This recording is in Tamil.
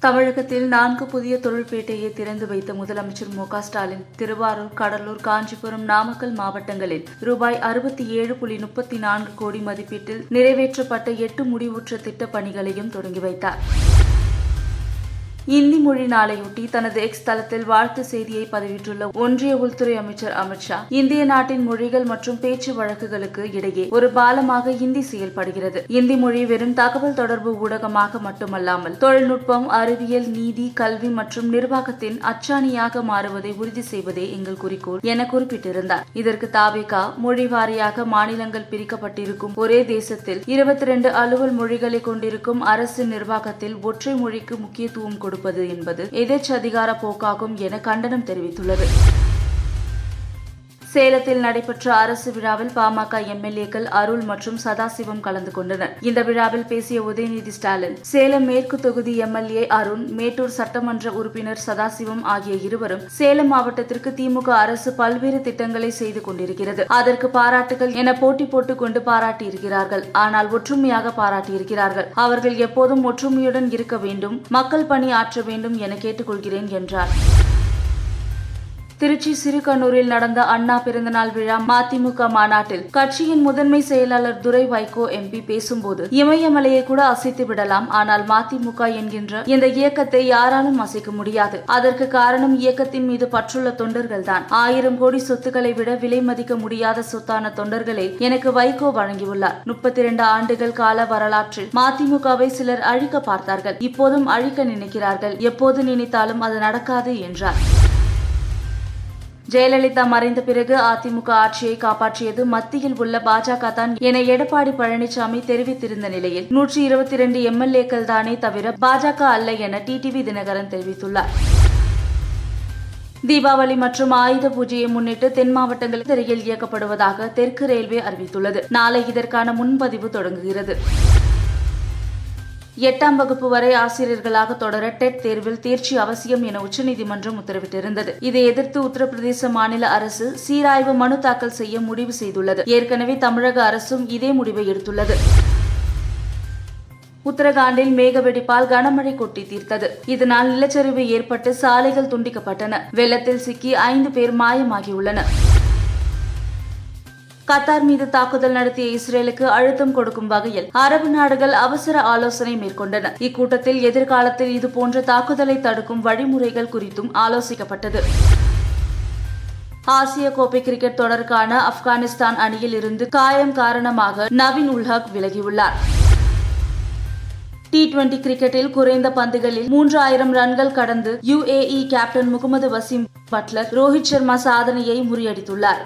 தமிழகத்தில் 4 புதிய தொழிற்பேட்டையை திறந்து வைத்த முதலமைச்சர் மு க ஸ்டாலின் திருவாரூர், கடலூர், காஞ்சிபுரம், நாமக்கல் மாவட்டங்களில் ரூபாய் 67.34 கோடி மதிப்பீட்டில் நிறைவேற்றப்பட்ட 8 முடிவுற்ற திட்டப் பணிகளையும் தொடங்கி வைத்தார். இந்தி மொழி நாளையொட்டி தனது எக்ஸ் தளத்தில் வாழ்த்து செய்தியை பதிவிட்டுள்ள ஒன்றிய உள்துறை அமைச்சர் அமித் ஷா, இந்திய நாட்டின் மொழிகள் மற்றும் பேச்சு வழக்குகளுக்கு இடையே ஒரு பாலமாக இந்தி செயல்படுகிறது. இந்தி மொழி வெறும் தகவல் தொடர்பு ஊடகமாக மட்டுமல்லாமல் தொழில்நுட்பம், அறிவியல், நீதி, கல்வி மற்றும் நிர்வாகத்தின் அச்சாணியாக மாறுவதை உறுதி செய்வதே எங்கள் குறிக்கோள் என குறிப்பிட்டிருந்தார். இதற்கு தாவேகா, மொழி வாரியாக மாநிலங்கள் பிரிக்கப்பட்டிருக்கும் ஒரே தேசத்தில் 22 அலுவல் மொழிகளை கொண்டிருக்கும் அரசு நிர்வாகத்தில் ஒற்றை மொழிக்கு முக்கியத்துவம் கொடுப்பது என்பது எதேச்சதிகார போக்காகும் என கண்டனம் தெரிவித்துள்ளது. சேலத்தில் நடைபெற்ற அரசு விழாவில் பாமக எம்எல்ஏக்கள் அருள் மற்றும் சதாசிவம் கலந்து கொண்டனர். இந்த விழாவில் பேசிய உதயநிதி ஸ்டாலின், சேலம் மேற்கு தொகுதி எம்எல்ஏ அருண், மேட்டூர் சட்டமன்ற உறுப்பினர் சதாசிவம் ஆகிய இருவரும் சேலம் மாவட்டத்திற்கு திமுக அரசு பல்வேறு திட்டங்களை செய்து கொண்டிருக்கிறது. அதற்கு பாராட்டுகள் என போட்டி போட்டுக் கொண்டு பாராட்டியிருக்கிறார்கள். ஆனால் ஒற்றுமையாக பாராட்டியிருக்கிறார்கள். அவர்கள் எப்போதும் ஒற்றுமையுடன் இருக்க வேண்டும், மக்கள் பணி ஆற்ற வேண்டும் என கேட்டுக்கொள்கிறேன் என்றார். திருச்சி சிறுகண்ணூரில் நடந்த அண்ணா பிறந்தநாள் விழா மதிமுக மாநாட்டில் கட்சியின் முதன்மை செயலாளர் துரை வைகோ எம்பி பேசும்போது, இமயமலையை கூட அசைத்து விடலாம், ஆனால் மதிமுக என்கின்ற இந்த இயக்கத்தை யாராலும் அசைக்க முடியாது. அதற்கு காரணம் இயக்கத்தின் மீது பற்றுள்ள தொண்டர்கள்தான். 1000 கோடி சொத்துக்களை விட விலை மதிக்க முடியாத சொத்தான தொண்டர்களை எனக்கு வைகோ வழங்கியுள்ளார். 32 ஆண்டுகள் கால வரலாற்றில் மதிமுகவை சிலர் அழிக்க பார்த்தார்கள். இப்போதும் அழிக்க நினைக்கிறார்கள். எப்போது நினைத்தாலும் அது நடக்காது என்றார். ஜெயலலிதா மறைந்த பிறகு அதிமுக ஆட்சியை காப்பாற்றியது மத்தியில் உள்ள பாஜக தான் என எடப்பாடி பழனிசாமி தெரிவித்திருந்த நிலையில் 122 எம்எல்ஏக்கள் தானே தவிர பாஜக அல்ல என டிடிவி தினகரன் தெரிவித்துள்ளார். தீபாவளி மற்றும் ஆயுத பூஜையை முன்னிட்டு தென் மாவட்டங்களில் ரயில் இயக்கப்படுவதாக தெற்கு ரயில்வே அறிவித்துள்ளது. நாளை இதற்கான முன்பதிவு தொடங்குகிறது. 8ஆம் வகுப்பு வரை ஆசிரியர்களாக தொடர டெட் தேர்வில் தேர்ச்சி அவசியம் என உச்சநீதிமன்றம் உத்தரவிட்டிருந்தது. இதை எதிர்த்து உத்தரப்பிரதேச மாநில அரசு சீராய்வு மனு தாக்கல் செய்ய முடிவு செய்துள்ளது. ஏற்கனவே தமிழக அரசும் இதே முடிவை எடுத்துள்ளது. உத்தரகாண்டில் மேக வெடிப்பால் கனமழை கொட்டி தீர்த்தது. இதனால் நிலச்சரிவு ஏற்பட்டு சாலைகள் துண்டிக்கப்பட்டன. வெள்ளத்தில் சிக்கி 5 பேர் மாயமாகியுள்ளனர். கத்தார் மீது தாக்குதல் நடத்திய இஸ்ரேலுக்கு அழுத்தம் கொடுக்கும் வகையில் அரபு நாடுகள் அவசர ஆலோசனை மேற்கொண்டன. இக்கூட்டத்தில் எதிர்காலத்தில் இதுபோன்ற தாக்குதலை தடுக்கும் வழிமுறைகள் குறித்தும் ஆலோசிக்கப்பட்டது. ஆசிய கோப்பை கிரிக்கெட் தொடருக்கான ஆப்கானிஸ்தான் அணியில் இருந்து காயம் காரணமாக நவீன் உல் ஹக் விலகியுள்ளார். T20 கிரிக்கெட்டில் குறைந்த பந்துகளில் 3000 ரன்கள் கடந்து UAE captain Muhammad Waseem Buttler Rohit Sharma சாதனையை முறியடித்துள்ளார்.